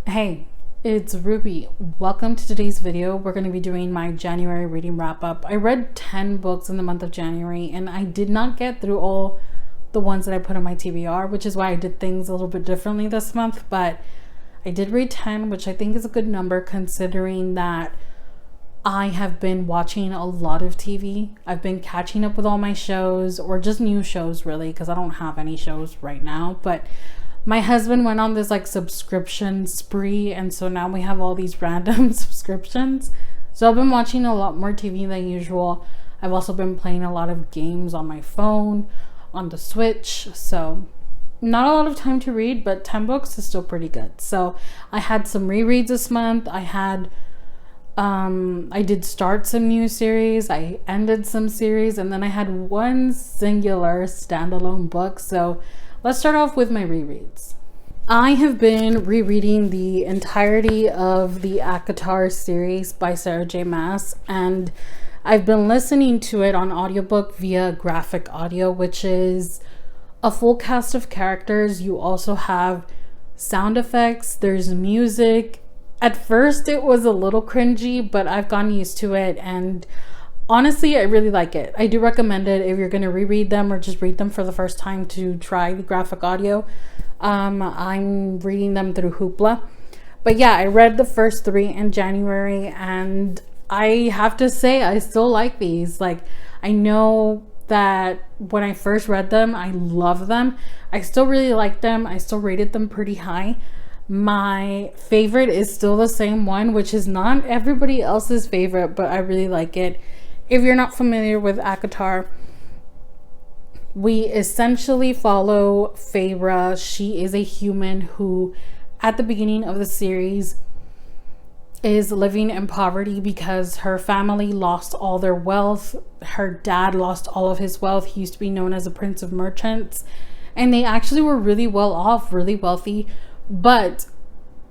Hey, it's Ruby. Welcome to today's video. We're going to be doing my January reading wrap up. I read 10 books in the month of January and I did not get through all the ones that I put on my TBR, which is why I did things a little bit differently this month, but I did read 10, which I think is a good number considering that I have been watching a lot of TV. I've been catching up with all my shows, or just new shows really, because I don't have any shows right now, but my husband went on this like subscription spree, and so now we have all these random subscriptions. So I've been watching a lot more TV than usual. I've also been playing a lot of games on my phone, on the Switch. So not a lot of time to read, but 10 books is still pretty good. So I had some rereads this month. I did start some new series, I ended some series, and then I had one singular standalone book. So let's start off with my rereads. I have been rereading the entirety of the ACOTAR series by Sarah J. Maas, and I've been listening to it on audiobook via graphic audio, which is a full cast of characters. You also have sound effects, there's music. At first it was a little cringy, but I've gotten used to it, and honestly, I really like it. I do recommend it if you're going to reread them or just read them for the first time to try the graphic audio. I'm reading them through Hoopla. But yeah, I read the first 3 in January, and I have to say I still like these. Like, I know that when I first read them, I love them. I still really like them. I still rated them pretty high. My favorite is still the same one, which is not everybody else's favorite, but I really like it. If you're not familiar with ACOTAR, we essentially follow Feyre. She is a human who, at the beginning of the series, is living in poverty because her family lost all their wealth. Her dad lost all of his wealth. He used to be known as a prince of merchants, and they actually were really well off, really wealthy, but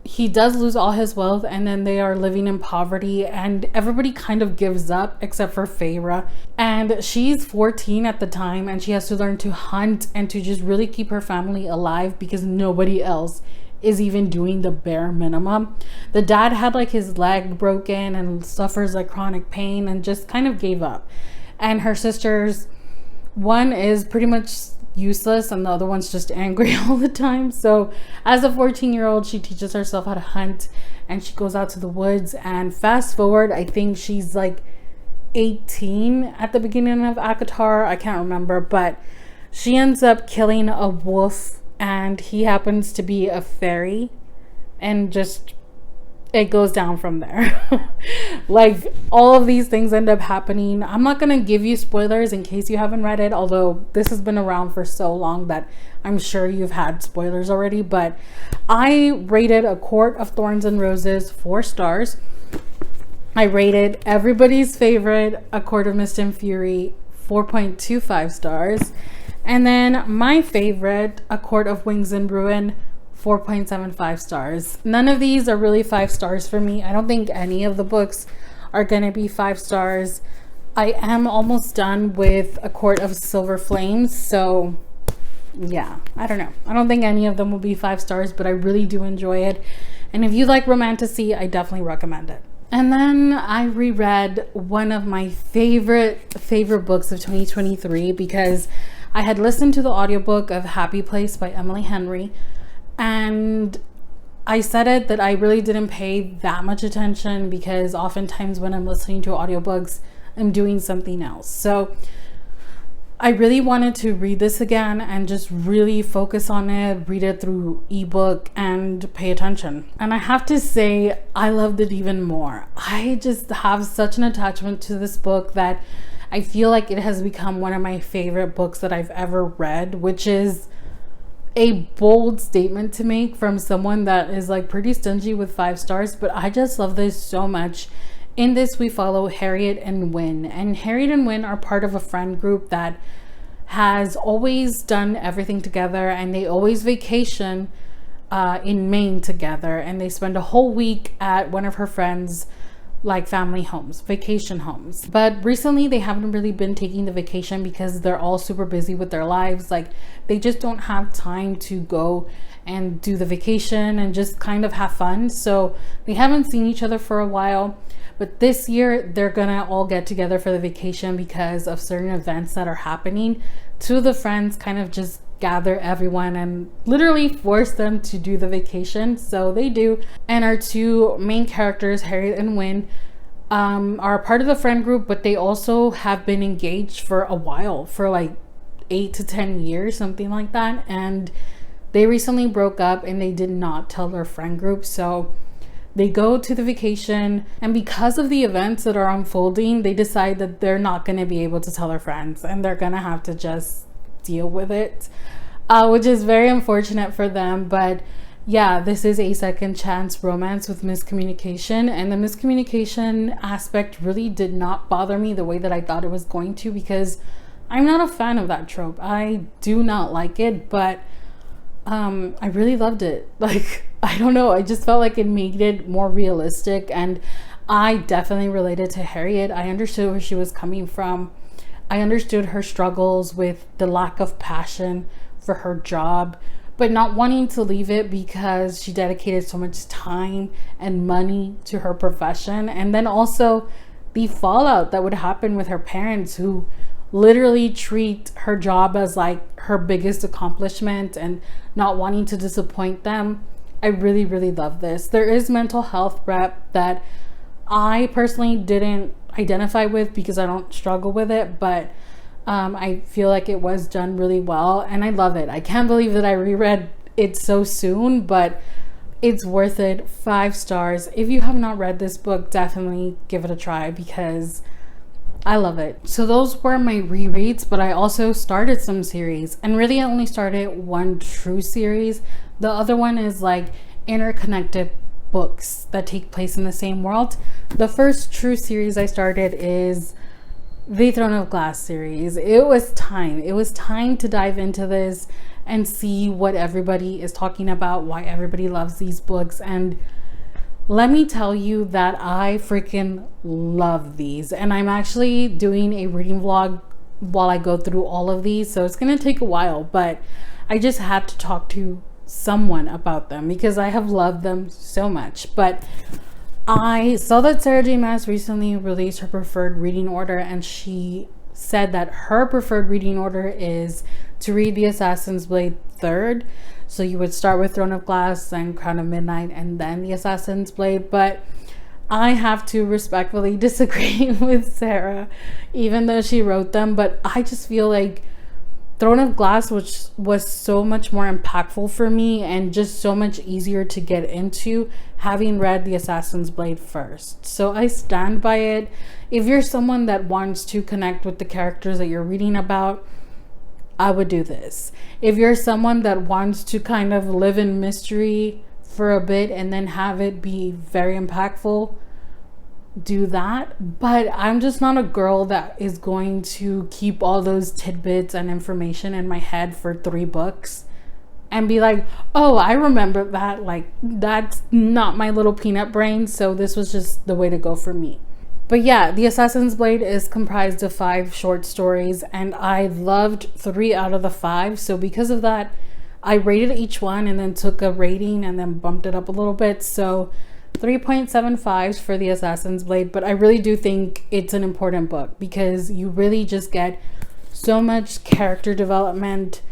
he does lose all his wealth, and then they are living in poverty, and everybody kind of gives up except for Feyre. And she's 14 at the time, and she has to learn to hunt and to just really keep her family alive because nobody else is even doing the bare minimum. The dad had like his leg broken and suffers like chronic pain and just kind of gave up. And her sisters, one is pretty much useless and the other one's just angry all the time. So as a 14-year-old, she teaches herself how to hunt, and she goes out to the woods. And fast forward, I think she's like 18 at the beginning of ACOTAR, I can't remember, but she ends up killing a wolf, and he happens to be a fairy, and just it goes down from there. Like, all of these things end up happening. I'm not gonna give you spoilers in case you haven't read it, although this has been around for so long that I'm sure you've had spoilers already. But I rated A Court of Thorns and Roses 4 stars. I rated everybody's favorite A Court of Mist and Fury 4.25 stars, and then my favorite, A Court of Wings and Ruin, 4.75 stars. None of these are really 5 stars for me. I don't think any of the books are gonna be 5 stars. I am almost done with A Court of Silver Flames, so yeah, I don't know. I don't think any of them will be 5 stars, but I really do enjoy it. And if you like romantasy, I definitely recommend it. And then I reread one of my favorite books of 2023 because I had listened to the audiobook of Happy Place by Emily Henry, and I said it that I really didn't pay that much attention because oftentimes when I'm listening to audiobooks, I'm doing something else. So I really wanted to read this again and just really focus on it, read it through ebook and pay attention. And I have to say, I loved it even more. I just have such an attachment to this book that I feel like it has become one of my favorite books that I've ever read, which is a bold statement to make from someone that is like pretty stingy with 5 stars, but I just love this so much. In this, we follow Harriet and Wynne, and Harriet and Wynne are part of a friend group that has always done everything together, and they always vacation in Maine together, and they spend a whole week at one of her friends' like family homes, vacation homes. But recently they haven't really been taking the vacation because they're all super busy with their lives. Like they just don't have time to go and do the vacation and just kind of have fun. So they haven't seen each other for a while. But this year they're gonna all get together for the vacation because of certain events that are happening. Two of the friends kind of just gather everyone and literally force them to do the vacation. So they do. And our two main characters, Harriet and Wynn, are part of the friend group, but they also have been engaged for a while, for like 8 to 10 years, something like that. And they recently broke up and they did not tell their friend group. So they go to the vacation, and because of the events that are unfolding, they decide that they're not going to be able to tell their friends and they're going to have to just deal with it, which is very unfortunate for them. But yeah, this is a second chance romance with miscommunication, and the miscommunication aspect really did not bother me the way that I thought it was going to, because I'm not a fan of that trope. I do not like it, but I really loved it. Like, I don't know, I just felt like it made it more realistic, and I definitely related to Harriet. I understood where she was coming from. I understood her struggles with the lack of passion for her job, but not wanting to leave it because she dedicated so much time and money to her profession. And then also the fallout that would happen with her parents, who literally treat her job as like her biggest accomplishment and not wanting to disappoint them. I really, really love this. There is mental health rep that I personally didn't identify with because I don't struggle with it, but I feel like it was done really well and I love it. I can't believe that I reread it so soon, but it's worth it. 5 stars. If you have not read this book, definitely give it a try because I love it. So those were my rereads, but I also started some series, and really I only started one true series. The other one is like interconnected books that take place in the same world. The first true series I started is the Throne of Glass series. It was time. It was time to dive into this and see what everybody is talking about, why everybody loves these books. And let me tell you that I freaking love these. And I'm actually doing a reading vlog while I go through all of these. So it's going to take a while, but I just had to talk to someone about them because I have loved them so much. But I saw that Sarah J Maas recently released her preferred reading order, and she said that her preferred reading order is to read The Assassin's Blade third. So you would start with Throne of Glass, then Crown of Midnight, and then The Assassin's Blade. But I have to respectfully disagree with Sarah, even though she wrote them. But I just feel like Throne of Glass, which was so much more impactful for me and just so much easier to get into, having read The Assassin's Blade first. So I stand by it. If you're someone that wants to connect with the characters that you're reading about, I would do this. If you're someone that wants to kind of live in mystery for a bit and then have it be very impactful, do that. But I'm just not a girl that is going to keep all those tidbits and information in my head for 3 books and be like, oh, I remember that. Like, that's not my little peanut brain. So this was just the way to go for me. But yeah, The Assassin's Blade is comprised of 5 short stories, and I loved 3 out of the 5. So because of that, I rated each one and then took a rating and then bumped it up a little bit. So 3.75s for The Assassin's Blade. But I really do think it's an important book because you really just get so much character development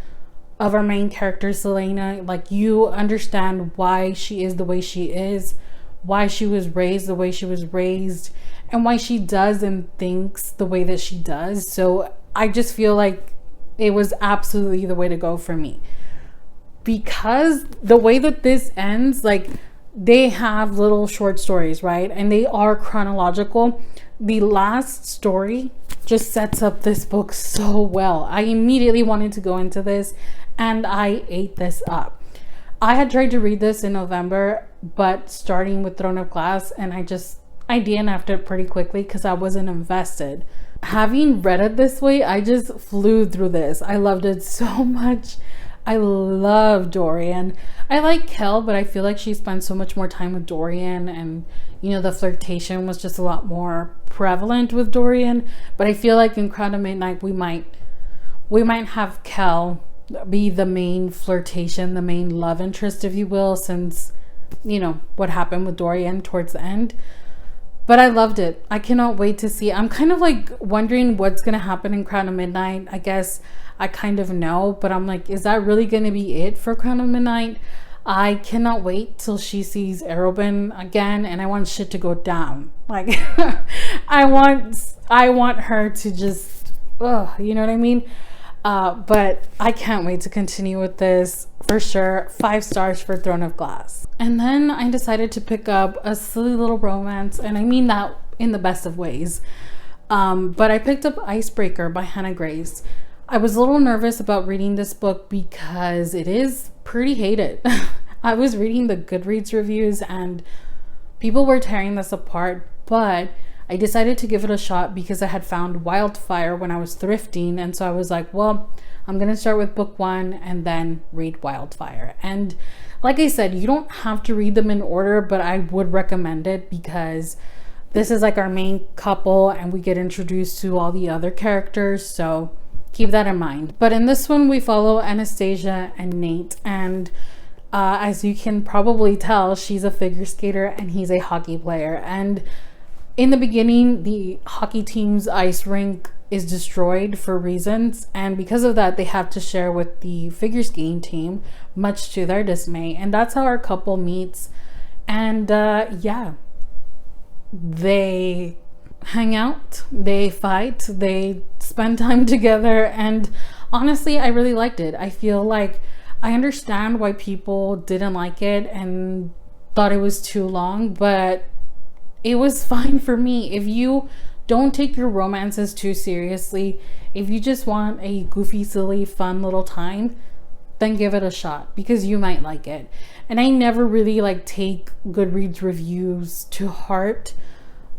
of our main character, Selena. Like, you understand why she is the way she is, why she was raised the way she was raised, and why she does and thinks the way that she does. So I just feel like it was absolutely the way to go for me. Because the way that this ends, like, they have little short stories, right? And they are chronological. The last story just sets up this book so well. I immediately wanted to go into this and I ate this up. I had tried to read this in November, but starting with Throne of Glass, and I DNF'd it pretty quickly because I wasn't invested. Having read it this way, I just flew through this. I loved it so much. I love Dorian. I like Kel, but I feel like she spent so much more time with Dorian, and the flirtation was just a lot more prevalent with Dorian. But I feel like in Crown of Midnight we might have Kel be the main flirtation, the main love interest, if you will, since what happened with Dorian towards the end. But I loved it. I cannot wait to see. I'm kind of like wondering what's going to happen in Crown of Midnight. I guess I kind of know, but I'm like, is that really going to be it for Crown of Midnight? I cannot wait till she sees Arobin again, and I want shit to go down. Like, I want her to just, you know what I mean? But I can't wait to continue with this for sure. 5 stars for Throne of Glass. And then I decided to pick up a silly little romance, and I mean that in the best of ways. But I picked up Icebreaker by Hannah Grace. I was a little nervous about reading this book because it is pretty hated. I was reading the Goodreads reviews and people were tearing this apart, but I decided to give it a shot because I had found Wildfire when I was thrifting. And so I was like, well, I'm going to start with book 1 and then read Wildfire. And like I said, you don't have to read them in order, but I would recommend it because this is like our main couple and we get introduced to all the other characters. So keep that in mind. But in this one, we follow Anastasia and Nate. And as you can probably tell, she's a figure skater and he's a hockey player. And in the beginning, the hockey team's ice rink is destroyed for reasons, and because of that, they have to share with the figure skating team, much to their dismay. And that's how our couple meets. And they hang out, they fight, they spend time together, and honestly, I really liked it. I feel like I understand why people didn't like it and thought it was too long, but it was fine for me. If you don't take your romances too seriously, if you just want a goofy, silly, fun little time, then give it a shot because you might like it. And I never really take Goodreads reviews to heart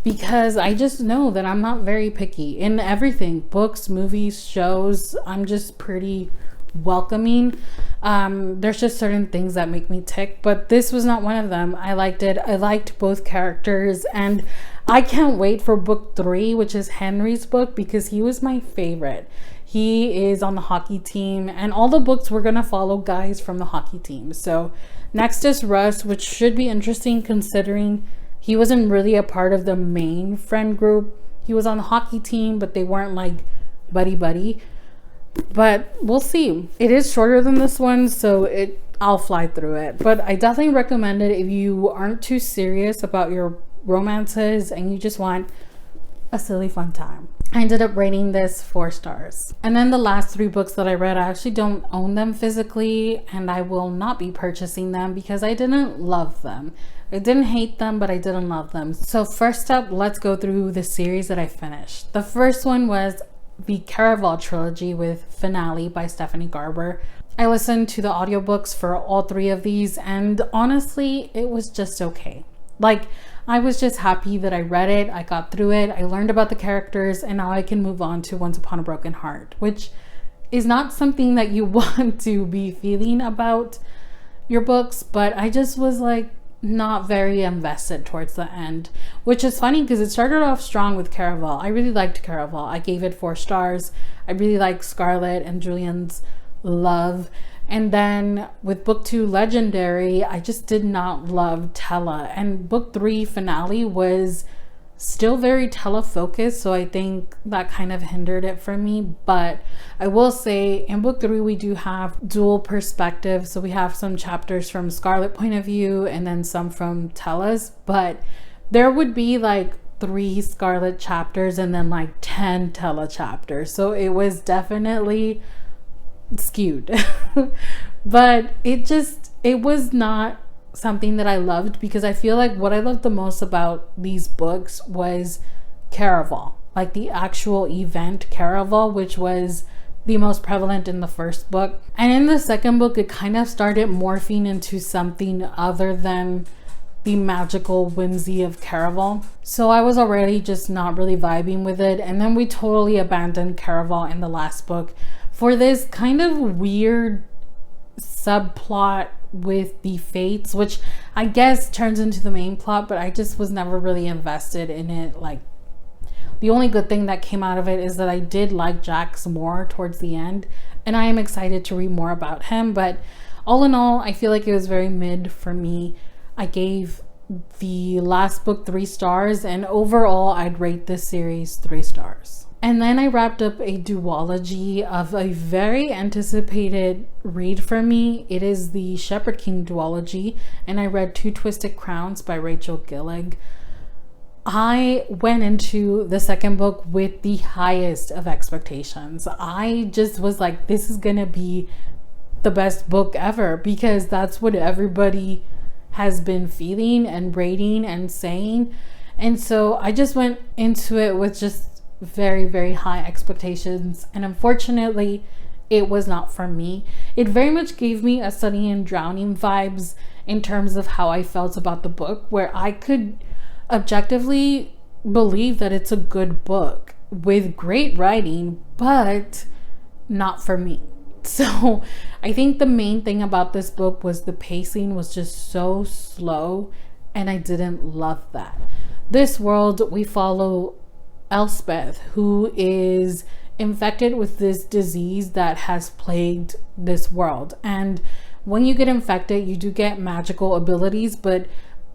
because I just know that I'm not very picky in everything. Books, movies, shows, I'm just pretty welcoming. There's just certain things that make me tick, but this was not one of them. I liked it. I liked both characters, and I can't wait for book 3, which is Henry's book, because he was my favorite. He is on the hockey team, and all the books we're gonna follow guys from the hockey team. So next is Russ, which should be interesting considering he wasn't really a part of the main friend group. He was on the hockey team, but they weren't like buddy. But we'll see. It is shorter than this one, so I'll fly through it. But I definitely recommend it if you aren't too serious about your romances and you just want a silly fun time. I ended up rating this 4 stars. And then the last 3 books that I read, I actually don't own them physically, and I will not be purchasing them because I didn't love them. I didn't hate them, but I didn't love them. So first up, let's go through the series that I finished. The first one was the Caraval trilogy with Finale by Stephanie Garber. I listened to the audiobooks for all 3 of these, and honestly, it was just okay. I was just happy that I read it, I got through it, I learned about the characters, and now I can move on to Once Upon a Broken Heart, which is not something that you want to be feeling about your books, but I just was not very invested towards the end, which is funny because it started off strong with Caraval. I really liked Caraval. I gave it 4 stars. I really liked Scarlett and Julian's love. And then with book 2, Legendary, I just did not love Tella. And book 3, Finale, was still very Tella focused, so I think that kind of hindered it for me. But I will say in book 3 we do have dual perspective, so we have some chapters from Scarlett's point of view and then some from Tella's, but there would be 3 Scarlett chapters and then 10 Tella chapters, so it was definitely skewed. But it was not something that I loved, because I feel like what I loved the most about these books was Caraval, the actual event Caraval, which was the most prevalent in the first book. And in the second book, it kind of started morphing into something other than the magical whimsy of Caraval. So I was already just not really vibing with it. And then we totally abandoned Caraval in the last book for this kind of weird subplot with the fates, which I guess turns into the main plot, but I just was never really invested in it. Like, the only good thing that came out of it is that I did like Jax more towards the end, and I am excited to read more about him. But all in all, I feel like it was very mid for me. I gave the last book 3 stars, and overall I'd rate this series 3 stars. And then I wrapped up a duology of a very anticipated read for me. It is the Shepherd King duology, and I read Two Twisted Crowns by Rachel Gillig. I went into the second book with the highest of expectations. I just was like, this is gonna be the best book ever, because that's what everybody has been feeling and rating and saying. And so I just went into it with just very, very high expectations, and unfortunately it was not for me. It very much gave me a Sunny and Drowning vibes in terms of how I felt about the book, where I could objectively believe that it's a good book with great writing, but not for me. So I think the main thing about this book was the pacing was just so slow, and I didn't love that. This world, we follow Elspeth, who is infected with this disease that has plagued this world. And when you get infected, you do get magical abilities, but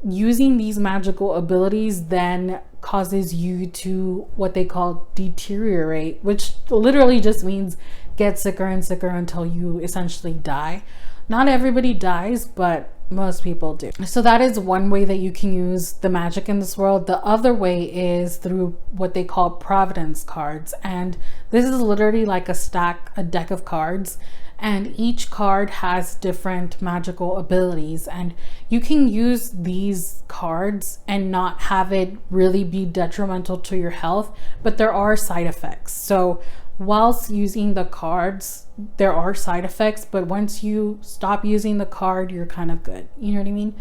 using these magical abilities then causes you to what they call deteriorate, which literally just means get sicker and sicker until you essentially die. Not everybody dies, but most people do. So that is one way that you can use the magic in this world. The other way is through what they call Providence cards, and this is literally like a deck of cards, and each card has different magical abilities, and you can use these cards and not have it really be detrimental to your health, but there are side effects. So whilst using the cards, there are side effects, but once you stop using the card, you're kind of good. You know what I mean?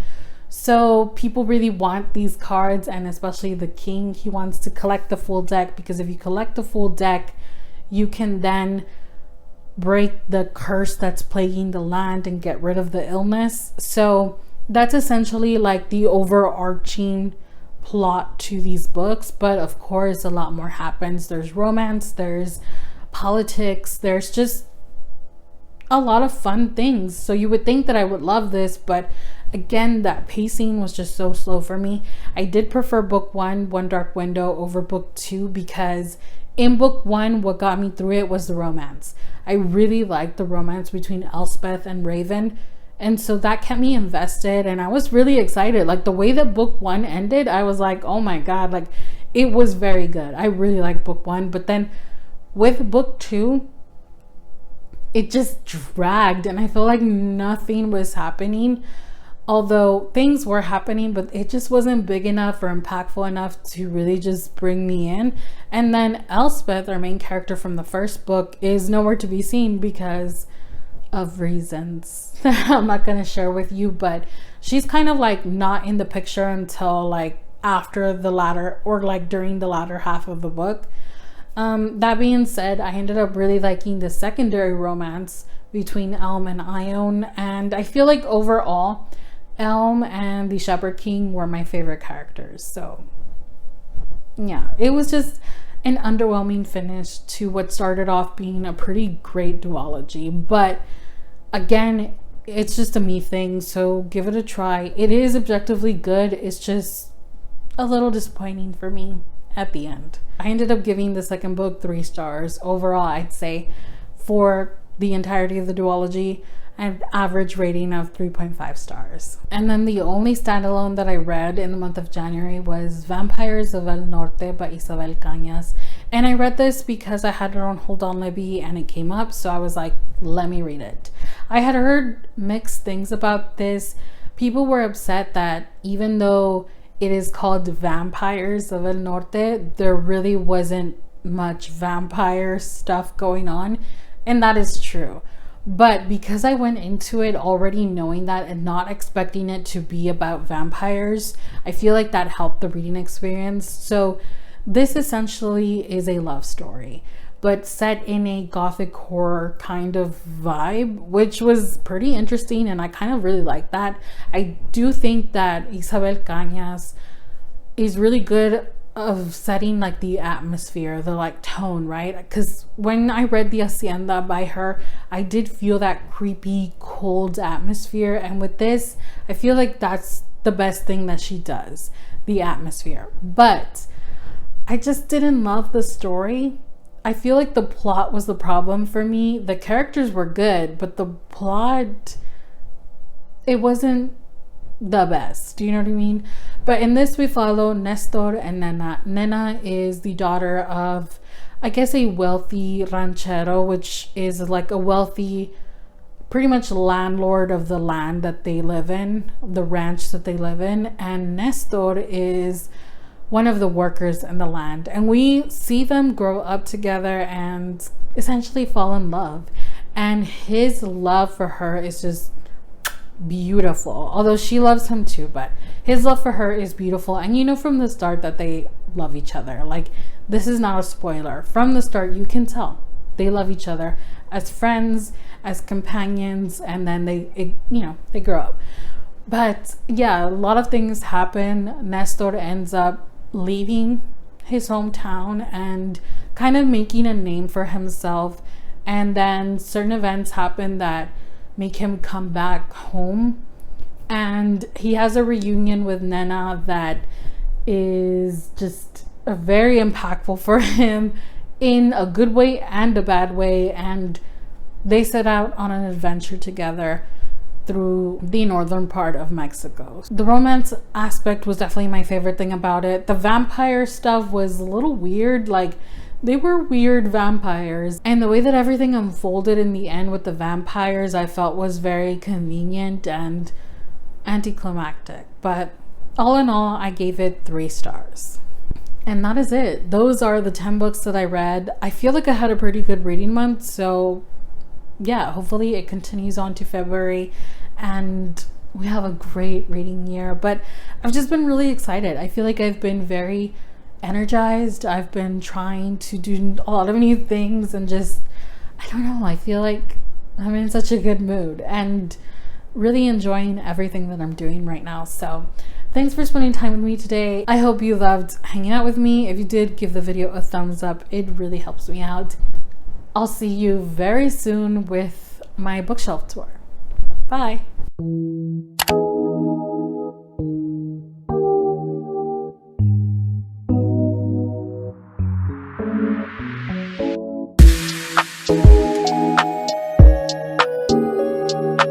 So people really want these cards, and especially the king, he wants to collect the full deck, because if you collect the full deck, you can then break the curse that's plaguing the land and get rid of the illness. So that's essentially like the overarching plot to these books, but of course a lot more happens. There's romance, there's politics, there's just a lot of fun things. So you would think that I would love this, but again, that pacing was just so slow for me. I did prefer book 1, One Dark Window, over book 2, because in book 1, what got me through it was the romance. I really liked the romance between Elspeth and Raven, and so that kept me invested, and I was really excited. Like, the way that book 1 ended, I was like, oh my god, like, it was very good. I really liked book 1, but then with book 2, it just dragged, and I felt like nothing was happening. Although things were happening, but it just wasn't big enough or impactful enough to really just bring me in. And then Elspeth, our main character from the first book, is nowhere to be seen because of reasons that I'm not going to share with you, but she's kind of like not in the picture until like after the latter, or like during the latter half of the book. That being said, I ended up really liking the secondary romance between Elm and Ione, and I feel like overall Elm and the Shepherd King were my favorite characters. So yeah, it was just an underwhelming finish to what started off being a pretty great duology. But again, it's just a me thing, so give it a try. It is objectively good. It's just a little disappointing for me at the end. I ended up giving the second book 3 stars. Overall, I'd say for the entirety of the duology, an average rating of 3.5 stars. And then the only standalone that I read in the month of January was Vampires of El Norte by Isabel Cañas. And I read this because I had it on hold on Libby and it came up, so I was like, let me read it. I had heard mixed things about this. People were upset that even though it is called Vampires of El Norte, there really wasn't much vampire stuff going on, and that is true. But because I went into it already knowing that and not expecting it to be about vampires, I feel like that helped the reading experience. So this essentially is a love story. but set in a gothic horror kind of vibe, which was pretty interesting, and I kind of really like that. I do think that Isabel Cañas is really good of setting like the atmosphere, the like tone, right? Because when I read The Hacienda by her, I did feel that creepy, cold atmosphere, and with this, I feel like that's the best thing that she does, the atmosphere. But I just didn't love the story. I feel like the plot was the problem for me. The characters were good, but the plot, it wasn't the best. Do you know what I mean? But in this, we follow Nestor and Nena. Nena is the daughter of, I guess, a wealthy ranchero, which is like a wealthy, pretty much landlord of the land that they live in, the ranch that they live in. And Nestor is one of the workers in the land. And we see them grow up together and essentially fall in love. And his love for her is just beautiful, although she loves him too, but his love for her is beautiful. And you know from the start that they love each other. Like, this is not a spoiler. From the start, you can tell they love each other as friends, as companions, and then they grow up. But yeah, a lot of things happen. Nestor ends up leaving his hometown and kind of making a name for himself, and then certain events happen that make him come back home, and he has a reunion with Nena that is just very impactful for him in a good way and a bad way. And they set out on an adventure together through the northern part of Mexico. The romance aspect was definitely my favorite thing about it. The vampire stuff was a little weird. Like, they were weird vampires, and the way that everything unfolded in the end with the vampires, I felt was very convenient and anticlimactic. But all in all, I gave it 3 stars. And that is it. Those are the 10 books that I read. I feel like I had a pretty good reading month, so yeah, hopefully it continues on to February and we have a great reading year. But I've just been really excited. I feel like I've been very energized. I've been trying to do a lot of new things, and just, I don't know, I feel like I'm in such a good mood and really enjoying everything that I'm doing right now. So thanks for spending time with me today. I hope you loved hanging out with me. If you did, give the video a thumbs up. It really helps me out. I'll see you very soon with my bookshelf tour. Bye.